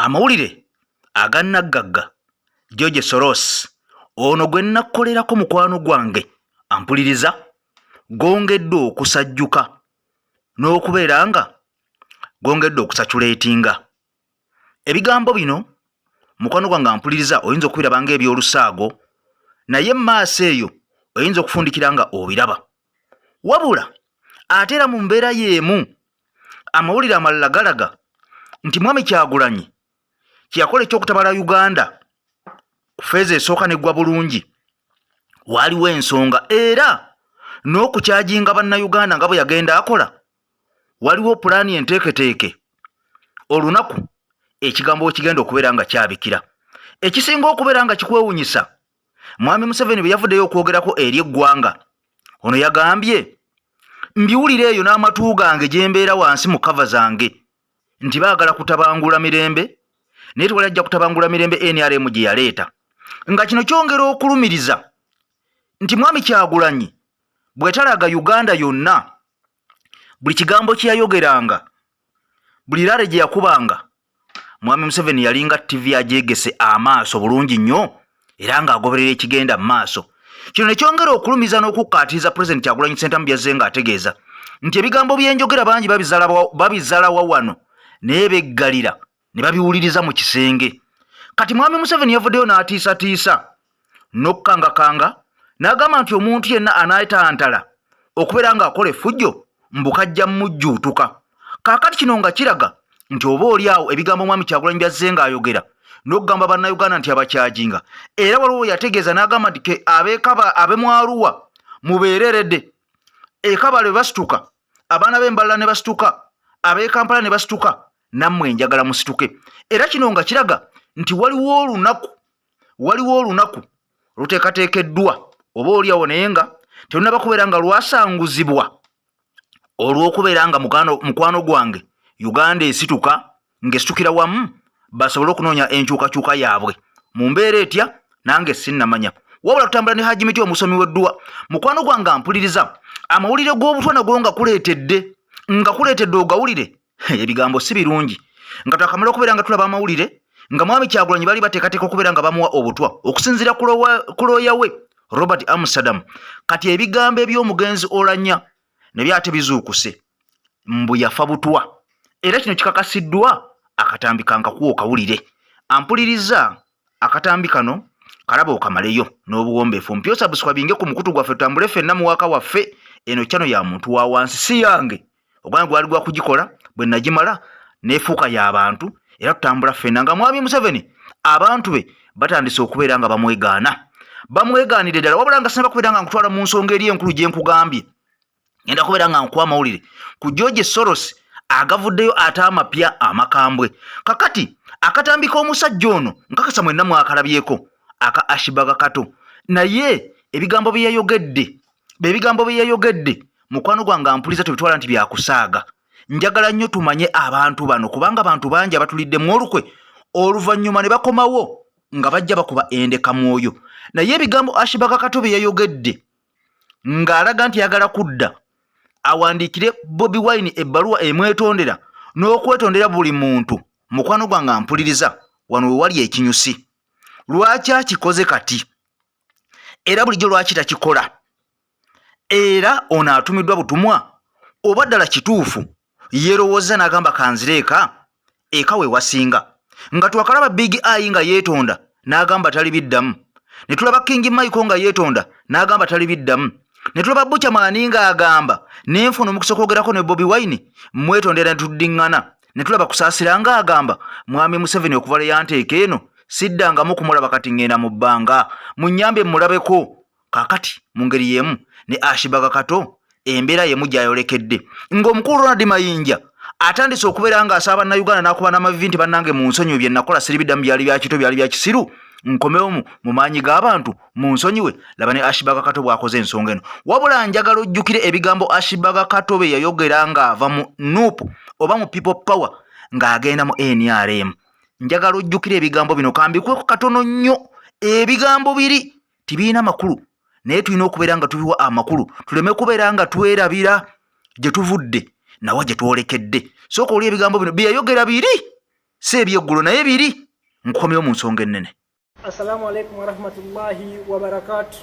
amawulire agannagagga George Soros ono gwe nakkolerako mukwano gwange ampuliriza gongedde okusajjuka n'okubeera nga gongedde okusatulatinga ebigambo bino mukwano gwange ampuliriza oyinza okubiraba ng'ebyolusaago naye maaso eyo oyinza okufundikira nga obiraba wabula ate era mu mbeera y'emu amawulire amalala galaga nti Mwami Kyagulanyi kyeyakola ekyokutabala Uganda ku feeza esooka neggwa bulungi waaliwo ensonga era n'okukyajinga bannayuganda nga bwe yagenda akola waliwo pulaani enteeketeeke olunaku ekigambo ekigenda okubeera nga kyabikira ekisinga okubeera nga kikwewunyisa Mwami Museven bwe yavuddeyo okwogerako eri eggwanga ono yagambye mbiwulire eyo n'amatu gange gye mbeera wansi mu kava zange nti baagala kutabangula mirembe naye tewali ajja kutabangula mirembe NRM gye yaleeta nga kino kyongera okulumiriza nti Mwami Kyagulanyi bwe talaga Uganda yonna buli kigambo kye yayogeranga buli laale gye yakubanga Mwami Museven yalinga TV agyegese amaaso bulungi nnyo era ng'agoberera ekigenda mu maaso kino ne kyongera okulumiza n'okukkaatiriza President Kyagulanyi Ssentamu byazze ng'ategeeza nti ebigambo byenjogera bangi babizalawa wano naye beggalira ne babiwuliriza mu kisenge kati Mwami Museven yavuddeyo n'atiisatiisa n'okkangakanga n'agamba nti omuntu yenna anaayetaantala okubeera ng'akola effujjo mbukajja mmujjuutuka kaakati kino nga kiraga nti oba oli awo ebigambo Mwami Kyagulanyi byazze ng'ayogera n'okugamba bannayuganda nti abakyajinga era waliwo yategeeza n'agamba nti ab'emwaluwa mubeereredde ekabale basituka abaana b'embalala ne basituka ab'ekampala ne basituka nammwe njagala musituke era kino nga kiraga nti waliwo olunaku luteekateekeddwa oba oli awo naye nga terunaba kubeera nga lwasanguzibwa olw'okubeera nga mukwano gwange Uganda esituka ng'esitukira wamu basobole okunoonya enkyukakyuka yaabwe mu mbeera etya nange sinnamanya wabula tutambula ne Haji Miti omusomi w'eddwa mukwano gwange ampuliriza amawulire g'obutwa nago nga kuleetedde ogawulire ebigambo si birungi nga twakamala okubeera nga tulaba amawulire nga Mwami Kyagulanyi bali bateekateeka okubeera nga bamuwa obutwa okusinziira ku looya we Robert Amsterdam kati ebigambo eby'omugenzi Olanya ne byate bizuukuse mbu yafa butwa era kino kikakasiddwa akatambi kankakuwa okawulire ampuliriza akatambi kano kalaba okamaleyo n'obuwombeefu mpyosa buswa binge ku mukutu gwaffe tutambule ffenna mu waka waffe eno kyano ya muntu wa wansi si yange ogwana gwali gwa kugikola bwe nagimala neefuuka y'abantu era tutambula ffenna nga Mwami Museven abantu be batandise okubeera nga bamwegaanidde ddala wabula nga sinaba kubeera nga nkutwala mu nsonga eri enkulu gye nkugambye ngenda kubeera nga nkuwa amawulire ku George Soros agavuddeyo ate amapya amakambwe kakati akatambi k'omusajja ono nkakasa mwenna mwakalabyeko aka Ashibaga Kato naye ebigambo bye yayogedde mukwano gwange ampuliza tebitwala nti byakusaaga njagala nnyo tumanye abantu bano kubanga abantu bangi abatulidde mu olukwe oluvannyuma ne bakomawo nga bajja bakuba endeka mwoyo naye ebigambo Ashibaga Kato bye yayogedde ng'alaga nti yagala kudda awandiikire Bobi Wine ebbaluwa emwetondera n'okwetondera buli muntu mukwano gwange ampuliriza wano we wali ekinyusi lwaki akikoze kati era bulijjo lwaki takikola era ono atumiddwa butumwa oba ddala kituufu yeerowooza n'agamba kanzireeka eka we wasinga nga twakalaba Big Eye nga yeetonda n'agamba tali biddamu ne tulaba King Michael nga yeetonda n'agamba tali biddamu ne tulaba Butcher Mani ng'agamba n'enfuna omukisa okwogerako ne Bobi Wine mwetondera ne tuddiŋŋana ne tulaba Kusaasira ng'agamba Mwami Museven okuva le yanteeka eno siddangamu kumulaba kati ŋŋenda mu bbanga munnyambe mulabeko kaakati mu ngeri y'emu ne Ashibaga Kato embeera y'emu gy'ayolekedde ng'omukulu Ronald Mayinja atandise okubeera ng'asaba bannayuganda n'akuba n'amavivi nti bannange mu nsonyiwe bye nakola siribiddamu byali bya kito byali bya kisiru nkomewo mu maanyi g'abantu mu nsonyiwe laba ne Ashibaga Kato bw'akoze ensonga eno wabula njagala ojjukire ebigambo Ashibaga Kato bye yayogera ng'ava mu NUP oba mu People Power ng'agenda mu NRM njagala ojjukire ebigambo bino kambikweko katono nnyo ebigambo biri tibiina makulu naye tulina okubeera nga tubiwa amakulu tuleme kubeera nga twerabira gye tuvudde nawa gye twolekedde sooka oli ebigambo bino bye yayogera biri si ebyeggulo naye biri. Nkomyewo mu nsonga ennene. Assalamu alaikum warahmatullahi wabarakatuh.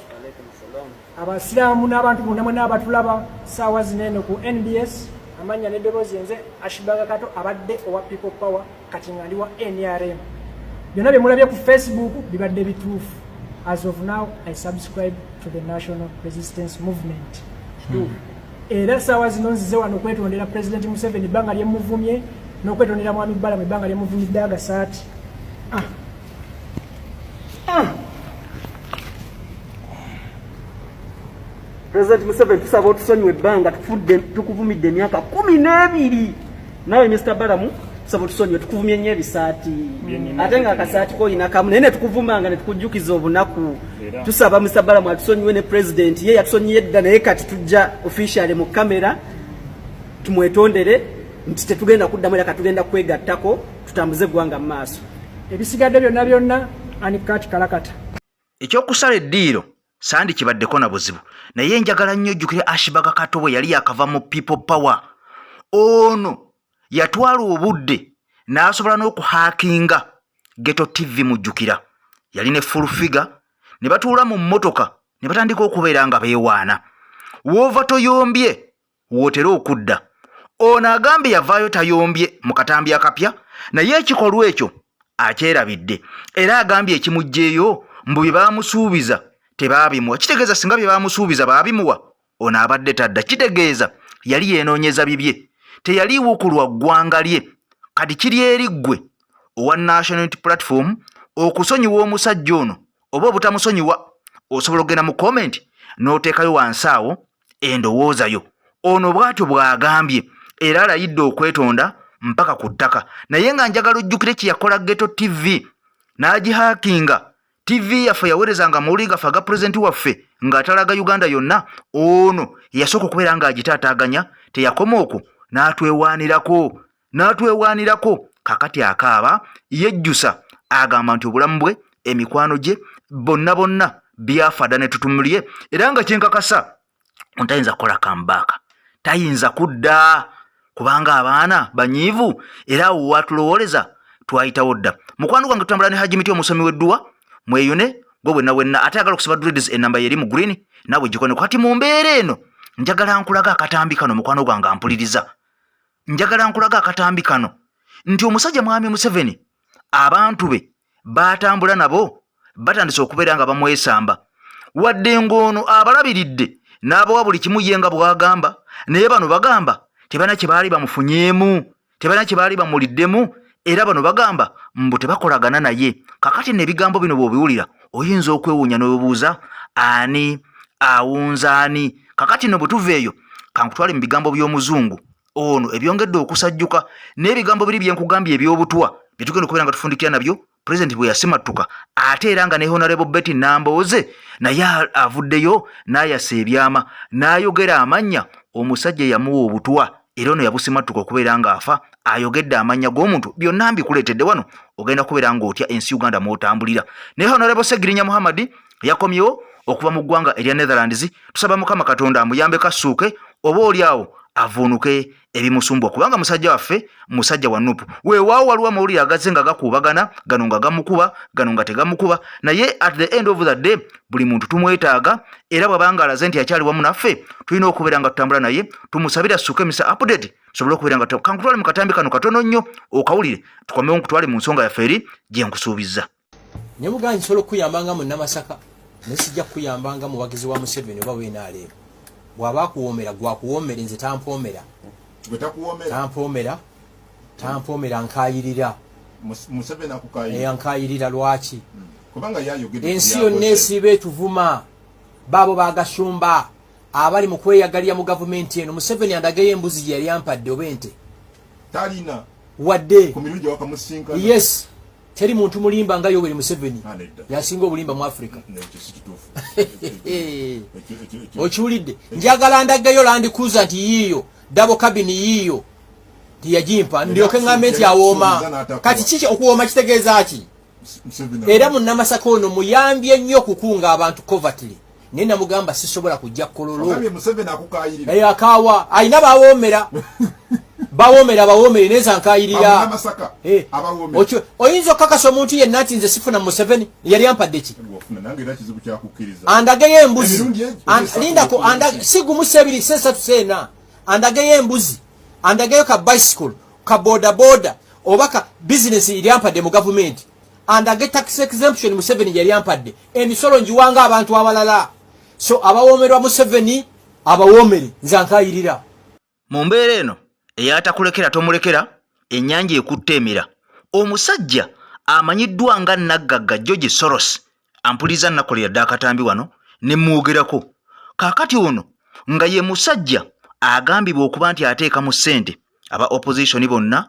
Abasiraamu n'abantu bonna mwenna abatulaba ssaawa zinene ku NBS amanya n'eddoboozi nze Ashibaga Kato abadde owa People Power kati nga ndi wa NRM. Byonna bye mulabye ku Facebook bibadde bituufu. As of now, I subscribe to the National Resistance Movement. Era ssaawa zino nzize wano okwetondera President Museven ebbanga lyemuvumye n'okwetondera Mwami Balamu ebbanga lyemuvumidde agasaati. President Museven tusaba otusonyiwe ebbanga tukuvumidde emyaka 12. Nawe Mr. Balamu tusaba otusonyiwe tukuvumye nnyo ebisaati. Ate nga akasaati koyina kamu naye ne tukuvumanga ne tukujjukiza obunaku. Tusaba Mr. Balamu atusonyiwe ne President ye yatusonyiye edda naye kati tujja officially mu kamera tumwetondere nti tetugenda kuddamu era katugenda kwegattako tutambuze eggwanga mu maaso. Ebisigadde byonna anikati kalakata. Ekyokusala eddiiro sandi kibaddeko na buzibu naye njagala nnyo ojjukire Ashibaga Kato bwe yali yakava mu People Power. Ono yatwala obudde n'asobola n'okuhaakinga Ghetto TV mujjukira. Yali ne full figure ne batuula mu mmotoka ne batandika okubeera nga beewaana. Woova toyombye wootera okudda. Ono agambye yavaayo tayombye mu katambi akapya naye ekikolwa ekyo akyerabidde era agambye ekimuggyeeyo mbu bye baamusuubiza tebaabimuwa. Kitegeeza singa bye baamusuubiza baabimuwa ono abadde tadda. Kitegeeza yali yeenoonyeza bibye teyaliwo ku lwa ggwanga lye. Kati kiri eri ggwe owa National Unity Platform okusonyiwa omusajja ono oba obutamusonyiwa. Osobola okugenda mu comment n'oteekayo wansi awo endowooza yo. Ono bw'atyo bw'agambye era alayidde okwetonda mpaka ku ttaka naye nga njagala ojjukire kye yakola Ghetto TV n'agihaakinga. TV yaffe yaweerezanga amawulire gaffe aga pulezidenti waffe ng'atalaga Uganda yonna. Ono yasooka okubeera ng'agitaataaganya. Teyakoma okwo n'atwewaanirako kakati akaaba yejjusa agamba nti obulamu bwe emikwano gye bonna byafadda ne tutumulye era nga kyenkakasa ontayinza kukola kambaaka tayinza kudda kubanga abaana banyiivu era awo watulowooleza twayitawo dda. Mukwano gwange tutambula ne Haji Miti omusomi w'edduwa mweyune gwe wenna ate ayagala okusaba dreads ennamba yeri mu green naawe gikone. Kati mu mbeera eno njagala nkulaga akatambi kano mukwano gwange ampuliriza. Njagala nkulaga akatambi kano nti omusajja Mwami Museven abantu be batambula nabo batandise okubeera nga bamwesamba wadde ng'ono abalabiridde n'abawa buli kimu ye nga bw'agamba naye bano bagamba tebana kye baali bamufunyeemu tebana kye baali bamuliddemu era bano bagamba mbu tebakolagana naye. Kakati n'ebigambo bino bw'obiwulira oyinza okwewuunya n'obuuza ani awunza ani. Kakati no bwe tuveeyo kankutwale mu bigambo by'Omuzungu ono ebyongedde okusajjuka n'ebigambo biri bye nkugambye eby'obutwa bye tugenda okubeera nga tufundikira nabyo President bwe yasimattuka ate era nga ne Honorable Betty Nambooze naye avuddeyo n'ayasa ebyama n'ayogera amannya omusajja yamuwa obutwa era ono yabusimattuka okubeera ng'afa ayogedde amannya g'omuntu byonna mbikuleetedde wano ogenda kubeera ng'otya ensi Uganda mw'otambulira. Ne Honorable Segirinya Muhammad yakomyewo okuva mu ggwanga erya Netherlands. Tusaba Mukama Katonda amuyambe kasuuke oba oli awo avuunuke ebimusumbwa kubanga musajja waffe musajja wa Nuupu. Weewaawo waliwo amawulire agazze nga gakuubagana gano nga gamukuba gano nga tegamukuba naye at the end of the day buli muntu tumwetaaga era bw'abanga alaze nti akyali wamu naffe tulina okubeera nga tutambula naye tumusabira assuke misa update tusobole okubeera nga kankutwale mu katambi kano katono nnyo okawulire tukomewo nkutwale mu nsonga yaffe eri gye nkusuubizza. Ne muganyi nsobola okuyambanga mu Namasaka ne sijja kuyambanga mu bagizi wa Museven oba weenaaleero bw'aba akuwoomera gwakuwoomera nze tampoomera tampoomera nkaayirira nkaayirira lwaki ensi yonna esiiba etuvuma baabo bagashumba abali mu kweyagalira mu gavumenti eno. Museven andagayo embuzi gye yali ampadde oba ente talina wadde yes teri muntu mulimba nga Yoweri Museven yasinga obulimba mu Africa. Okiwulidde njagala ndagayo Land Cruiser nti yiiyo double cabin yiiyo tiyagimpa ndyoke ngambe nti awooma. Kati kiki okuwooma kitegeeza ki? Era mu Namasaka ono muyambye nnyo okukunga abantu covertly naye namugamba sisobola kujja kololo akaawa ayina bawoomera bawomere neza nkayirira oyinza okakasa omuntu yenna ati nze sifuna Museven yali ampadde ki andageyo embuzi lindako sigumu sebiri sesatu sena andageyo embuzi andageyo ka bicycle ka boda oba ka business iri ampadde mu government andage tax exemption Museven yali ampadde emisolo njiwanga abantu abalala so abawomerwa Museven abawomere nze nkayirira mu mbeera eno eyatakulekera tomulekera ennyanja ekuttemera omusajja amanyiddwa nga naggagga George Soros ampuliza nakolera dda akatambi wano ne mwogerako kaakati ono nga ye musajja agambibwa okuba nti ateeka mu ssente aba opposition bonna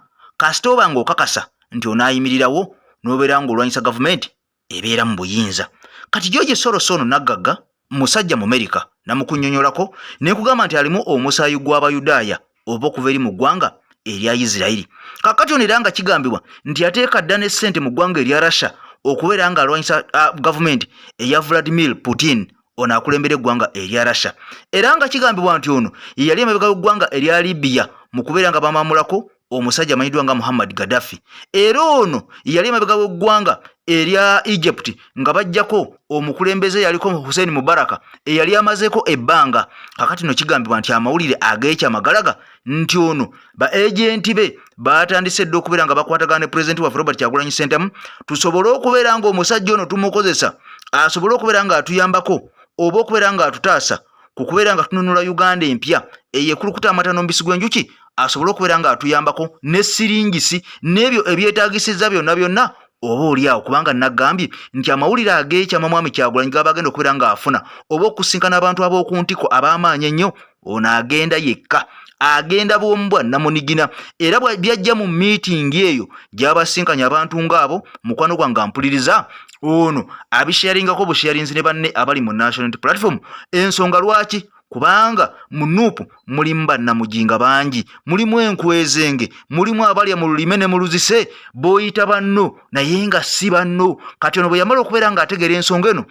kasita oba ng'okakasa nti onaayimirirawo n'obeera ng'olwanyisa gavumenti ebeera mu buyinza kati George Soros ono naggagga musajja mu America namukunnyonnyolako ne kugamba nti alimu omusaayi gw'Abayudaaya oba okuva eri mu ggwanga erya Isirairi kakati ono era nga kigambibwa nti ateeka dda ne ssente mu ggwanga erya Russia okubeera nga alwanyisa gavumenti eya Vladimir Putin ono akulembera eggwanga erya Russia era nga kigambibwa nti ono yali emabega w'eggwanga erya Libya mu kubeera nga bamamulako omusajja amanyiddwa nga Muhammad Gaddafi era ono yali emabega w'eggwanga erya Egypt nga bajjako omukulembeze yaliko Hussein Mubarak eyali amazeeko ebbanga kakati no kigambibwa nti amawulire ag'ekyamagalaga nti ono ba agenti be batandise dde okubeera nga bakwatagana ne President wa Robert Kyagulanyi Ssentamu tusobole okubeera nga omusajja ono tumukozesa asobole okubeera nga atuyambako oba okubeera nga atutaasa ku kubeera nga tununula Uganda empya eyekulukuta amata n'ombisi gw'enjuki asobole okubeera nga atuyambako ne siringisi n'ebyo ebyetaagisizza byonna oba oliawo kubanga nagambye nti amawulire ag'ekyama Mwami Kyagulanyi gaba agenda okubeera nga afuna oba okusinkana abantu ab'okuntiko ab'amaanyi ennyo ono agenda yekka agenda bwombwa namunigina era byajja mu meeting eyo gy'abasinkanya abantu ng'abo mukwano gwange ampuliriza ono abisharingako busharinzi ne banne abali mu national platform ensonga lwaki kubanga mu nuupu mulimu bannamujinga bangi mulimu enkwezenge mulimu abalya mu lulime ne mu luzise b'oyita banno naye nga si banno kati ono bwe yamala okubeera ng'ategeera ensonga eno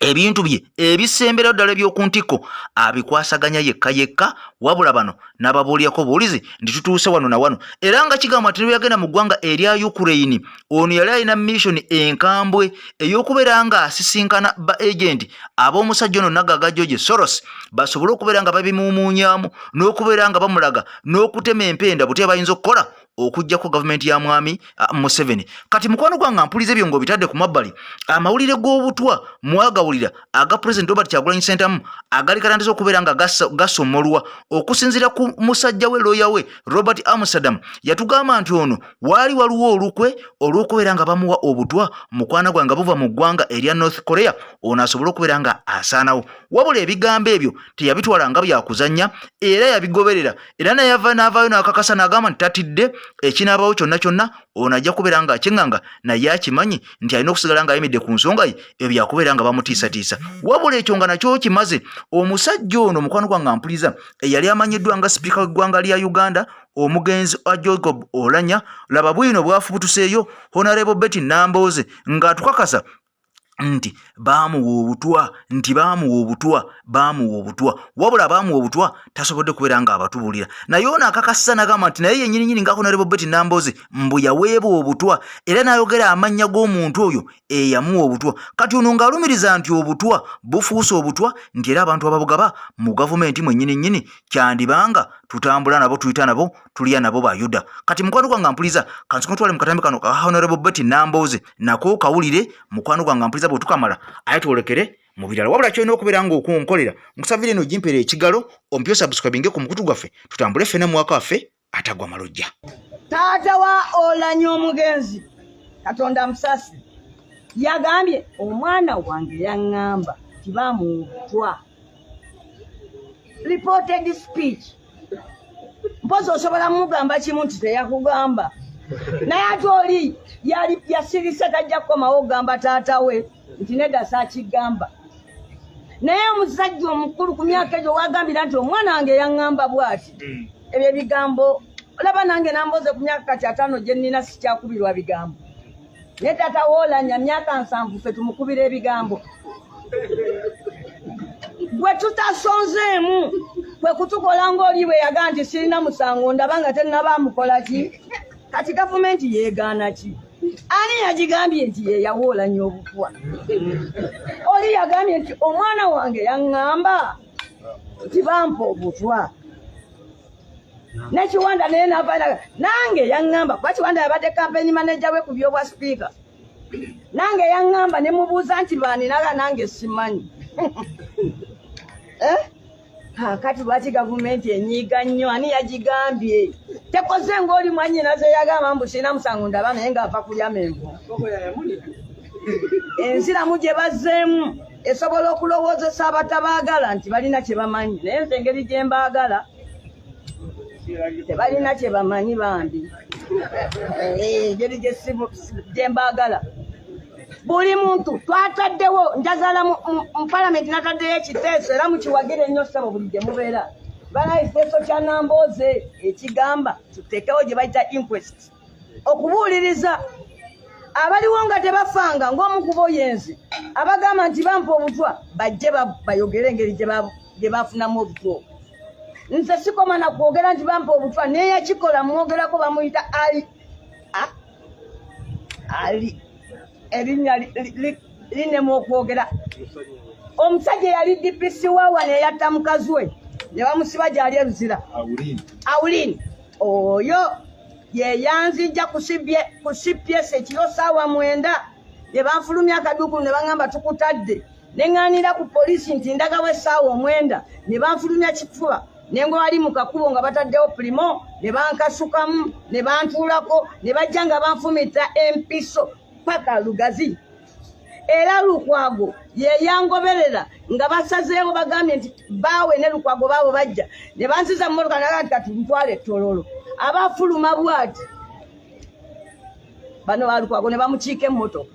ebintu bye ebisembera ddala by'okuntiko abikwasaganya yekka wabula bano n'ababuulyako buulizi nti tutuuse wano na wano era nga kigamba nti yagenda mu ggwanga erya Ukraine ono yali alina mission enkambwe ey'okubeera nga asisinkana ba agenti ab'omusajja ono naggagga George Soros basobole okubeera nga babimuumuunyaamu n'okubeera nga bamulaga n'okutema empenda buti abayinza okukola okujjako gavumenti ya Mwami Museven kati mukwano gwange ampuliza ebyo ng'obitadde ku mabbali amawulire g'obutwa mwagawulira aga President Robert Kyagulanyi Ssentamu agali katandise okubeera nga gasomolwa okusinziira ku musajja we looya we Robert Amsterdam yatugamba nti ono waali waliwo olukwe olw'okubeera nga bamuwa obutwa mukwana gwange buva mu ggwanga erya North Korea ono asobole okubeera nga asaanawo wabula ebigambo ebyo teyabitwala nga byakuzannya era yabigoberera era naye n'avaayo n'akakasa n'agamba nti tatidde ekinaabawo kyonna ono ajja kubeera nga akyeŋŋanga naye akimanyi nti alina okusigala nga ayimidde ku nsonga ye ebyo byakubeera nga bamutiisatiisa wabula ekyo nga nakyo kimaze omusajja ono mukwano gwange ampuliza eyali amanyiddwa nga sipiika w'eggwanga lya Uganda omugenzi wa Jacob Olanya laba bwino bwafubutuseeyo Honorable Betty Nambooze ng'atukakasa nti baamuwa obutwa wabula baamuwa obutwa tasobodde kubeera nga abatubuulira naye ono akakasa nagamba nti naye yennyini nga Honorable Betty Nambooze mbu yaweebwa obutwa era n'ayogera amannya g'omuntu oyo eyamuwa obutwa kati ono ng'alumiriza nti obutwa bufuuse obutwa nti era abantu ababugaba mu gavumenti mwennyini kyandibanga tutambula nabo tuyita nabo tulya nabo bayuda kati mukwano gwange ampuliza kansonga twale mu katambi kano ka Honorable Betty Nambooze nako kawulire mukwano gwange ampuliza bwe tukamala aye twolekere mu birala wabula kyolina okubeera ng'okunkolera nkusabire eno jimpeera ekigalo ompyo subscribinge ku mukutu gwaffe tutambule ffena mu waka waffe atagwa malojja taata wa Olanya omugenzi Katonda musasi yagambye omwana wange yaŋŋamba tibamutwa reported speech mpozi osobola mugamba kimu nti teyakugamba naye ate oli yasirise tajja kukomawo ogamba taata we nti negasa akigamba naye omusajja omukulu ku myaka egyo wagambira nti omwana wange yaŋŋamba bw'ati ebyo ebigambo olaba nange Nambooze ku myaka kati 5 gye nnina sikyakubirwa bigambo naye taata Olanya myaka 7 ffe tumukubira ebigambo bwe tutasonzeemu kwe kutukola ng'oli bwe yaga nti sirina musango ndabanga tennabamukola ki kati gavumenti yeegaana ki ani yagigambye nti yeyawoola nnyo obutwa oli yagambye nti omwana wange yaŋŋamba nti bampa obutwa nekiwanda naye navaira nange yaŋŋamba kuba kiwanda yabadde kampeni manaja we ku byobwa sipiika nange yaŋŋamba ne mubuuza nti baaninaga nange simanyi kati lwaki gavumenti enyiiga nnyo ani yagigambye tekoze ng'oli mwannyinaze yagamba mbu sirina musango ndaba naye ng'ava kulya menvu ensiramu gye bazzeemu esobola okulowoozesa abatabaagala nti balina kye bamanyi naye nze engeri gye mbaagala tebalina kye bamanyi bambi engeri gye mbaagala buli muntu twataddewo njagala mu palamenti nataddeyo ekiteeso era mukiwagire nnyo ssebo buli gye mubeera bala ekiteeso kya Nambooze ekigamba tuteekewo gye bayita inquest okubuuliriza abaliwo nga tebafanga ng'omu ku boyenzi abagamba nti bampa obutwa bajje bayogere engeri gye bafunamu obutwa nze sikoma na kwogera nti bampa obutwa naye yakikola mwogerako bamuyita ali erinnya linemu okwogera omusajja yali DPC wawa neyatta mukazi we ne bamusiba gyali eruzira awulini oyo yeyanzijja ku CPS ekiro ssaawa 9 ne banfulumya akaduku ne baŋŋamba tukutadde neŋŋaanira ku poliisi nti ndagawo essaawa 9 ne banfulumya kifuba nengo ali mu kakubo nga bataddewo primo ne bankasukamu ne bantuulako ne bajja nga banfumita empiso paka Lugazi era Lukwago yeyangoberera nga basazeewo bagambye nti baawe ne Lukwago baabo bajja ne bansiza mu mmotoka naga nti kati ntwale Tololo abafuluma bwati bano ba Lukwago ne bamukiika emmotoka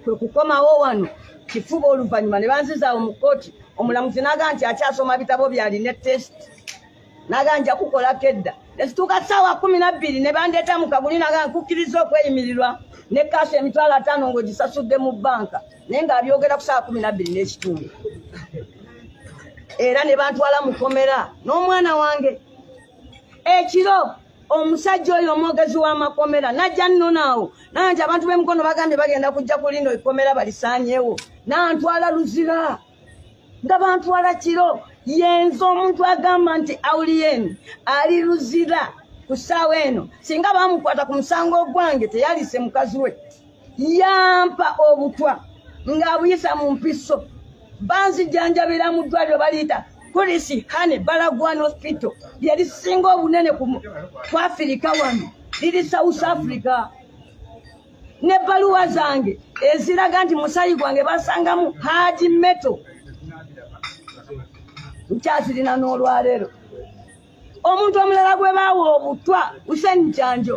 kwe kukomawo wano kifuba oluvannyuma ne banzizaawo mu kkooti omulamuzi naga nti akyasoma bitabo byali ne test naga nja kukolako edda nesituuka ssaawa 12 ne bandeeta mu kaguli naga nkukkiriza okweyimirirwa ne kaasi emitwalo 5 ng'ogisasudde mu bbanka naye ng'abyogera ku ssaawa 12 n'ekitundu era ne bantwala mu komera n'omwana wange ekiro omusajja oyo omwogezi w'amakomera najja nnonaawo nanje abantu b'emikono bagambye bagenda kujja ku lino ekkomera balisaanyeewo nantwala Luzira nga bantwala kiro yenza omuntu agamba nti awuliyeni ali Luzira ku ssaawa eno singa bamukwata ku musango gwange teyalise mukazi we yampa obutwa ng'abuyisa mu mpiso banzijanjabira mu ddwaliro baliyita polisi hane Baragwan hospital lyerisinga obunene ku Afirika wano liri South Africa ne baluwa zange eziraga nti musayi gwange basangamu hadi meto nkyazirina n'olwaleero omuntu omulala gwe baawa obutwa Hussein Kyanjo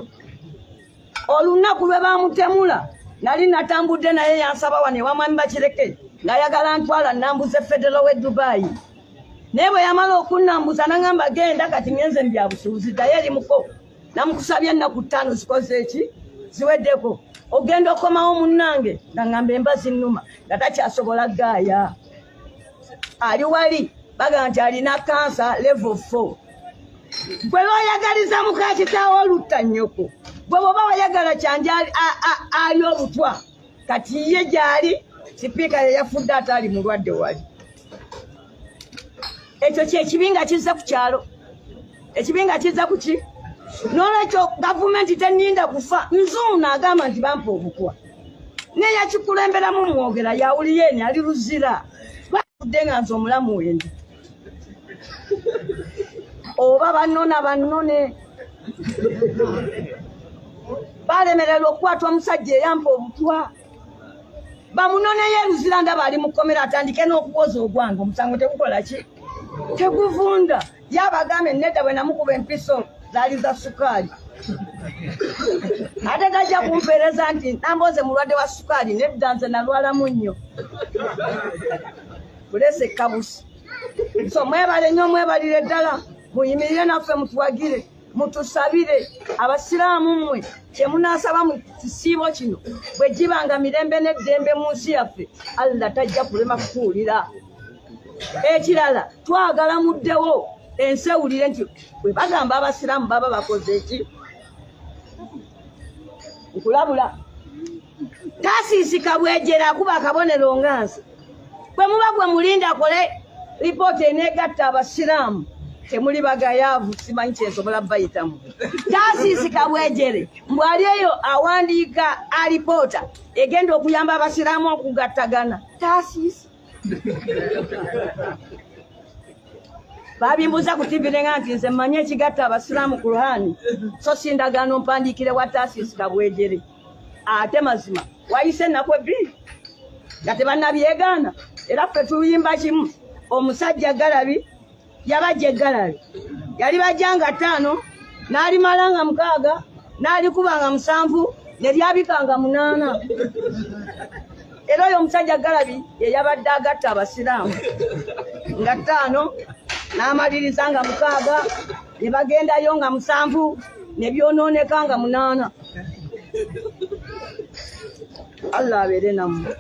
olunaku lwe bamutemula nali natambudde naye yansaba wane wamwami bakireke ng'ayagala ntwala nambuze Federal we Dubai naye bwe yamala okunnambuza naŋŋamba genda kati ngenze mu byabusuubuzi ddayo eri muko namukusabye ennaku 5 zikoze eki ziweddeko ogenda okomawo munnange nga ŋŋamba embazi nnuma nga takyasobola gaaya ali wali baga nti alina kansa level 4 gwe lwayagaliza mukakitaawo olutta nnyoko gwe bwoba wayagala kyanja ali obutwa kati ye gyali sipiika yeyafudde ate ali mulwadde wali ekyo kyekibinga kizza ku kyalo ekibinga kizza ku ki n'olwekyo gavumenti teninda kufa nzuuno agamba nti bampa obutwa naye yakikulemberamu mwogera yawuliyeni ali Luzira badde nga nze omulamu wendi oba bannone balemererwa okukwata omusajja eyampa obutwa bamunoneyo Luzira ndaba ali mu kkomera atandike n'okuwoza ogwange omusango tegukola ki teguvunda yabagambe nedda bwe namukuba empiso zaali za sukaali ate gajja kumpeereza nti Nambooze mulwadde wa sukaali nedda nze nalwalamu nnyo kulese kabusi so mwebale nnyo mwebalire ddala muyimirire naffe mutuwagire mutusabire abasiraamu mmwe kyemunaasaba mu kisiibo kino bwe gibanga mirembe n'eddembe mu nsi yaffe Allah tajja kulema kutuwulira ekirala twagala muddewo ensewulire nti bwe bagamba abasiraamu baba bakoze eki nkulabula taasiisika bwejera akuba akabonero ngansi bwe muba gwe mulinda akole lipoota eneegatta abasiraamu temuli bagayaavu simanyi kyensobola bayitamu taasiisika bwejere mbwali eyo awandiika alipoota egenda okuyamba abasiraamu okugattagana taasiisi babimbuza ku TV nenga nti nze mmanyi ekigatta abasiraamu ku Ruhani so sindagaano mpandiikire wa taasiisika bwejere ate mazima wayise ennaku ebbiri nga tebannabyegaana era ffe tuyimba kimu omusajja Galabi yabajja Galabi yali bajjanga 5 n'alimalanga 6 n'alikubanga 7 ne lyabikanga 8 era oyo omusajja Galabi ye yabadde agatta abasiraamu nga 5 n'amaliriza nga 6 ne bagendayo nga 7 ne byonooneka nga 8 Allah abeere nammwe.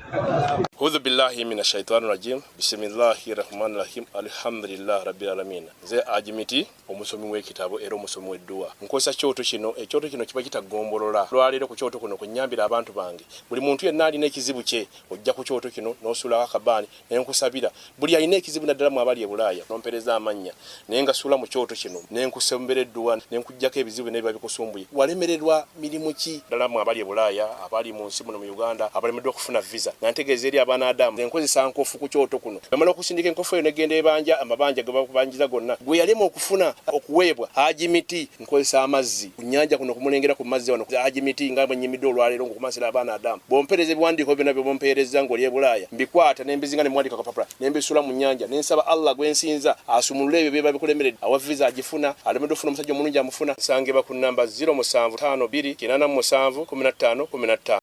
A'udhu billahi minash shaitani rajim. Bismillahir rahmanir rahim. Alhamdulillah rabbil alamin. Ze ajimiti omusomi w'ekitabo era omusomi w'edduwa. Nkozesa kyoto kino, ekyoto kino kiba kitagombolola. Lwaliro ku kyoto kuno kunyambira abantu bange. Buli muntu yenna alina ekizibu kye, ojja ku kyoto kino n'osula akabani n'enkusabira. Buli alina ekizibu naddala mu abali e Bulaaya, n'ompereza amanya. Naye nga sula mu kyoto kino, n'enkusembera edduwa, n'enkujjako ebizibu n'ebiba bikusumbuye. Walemererwa mirimu ki? Ddala mu abali e Bulaaya, abali mu nsi muno mu Uganda, abalemeddwa okufuna visa. Nantegeeza eri abaana Adamu enkozesa nkofu ku kyoto kuno. Bamala okusindika enkofu eyo negenda ebanja amabanja ge bakubanjiza gonna. Gwe yalema okufuna okuweebwa ajimiti nkozesa amazzi. Ku nnyanja kuno kumulengera ku mazzi wano ajimiti nga banyimidde olwaleero ngokumasira abaana Adamu. Bompereze ebiwandiiko byonna bye bompereza ng'oli e Bulaaya. Mbikwata n'embizinga ne mwandika kapapula n'embisula mu nnyanja n'ensaba Allah gwe nsinza asumulule ebyo bye babikulemeredde. Awa visa agifuna alemeddwa okufuna omusajja omulungi amufuna. Nsangibwa ku namba 075 887 15 15.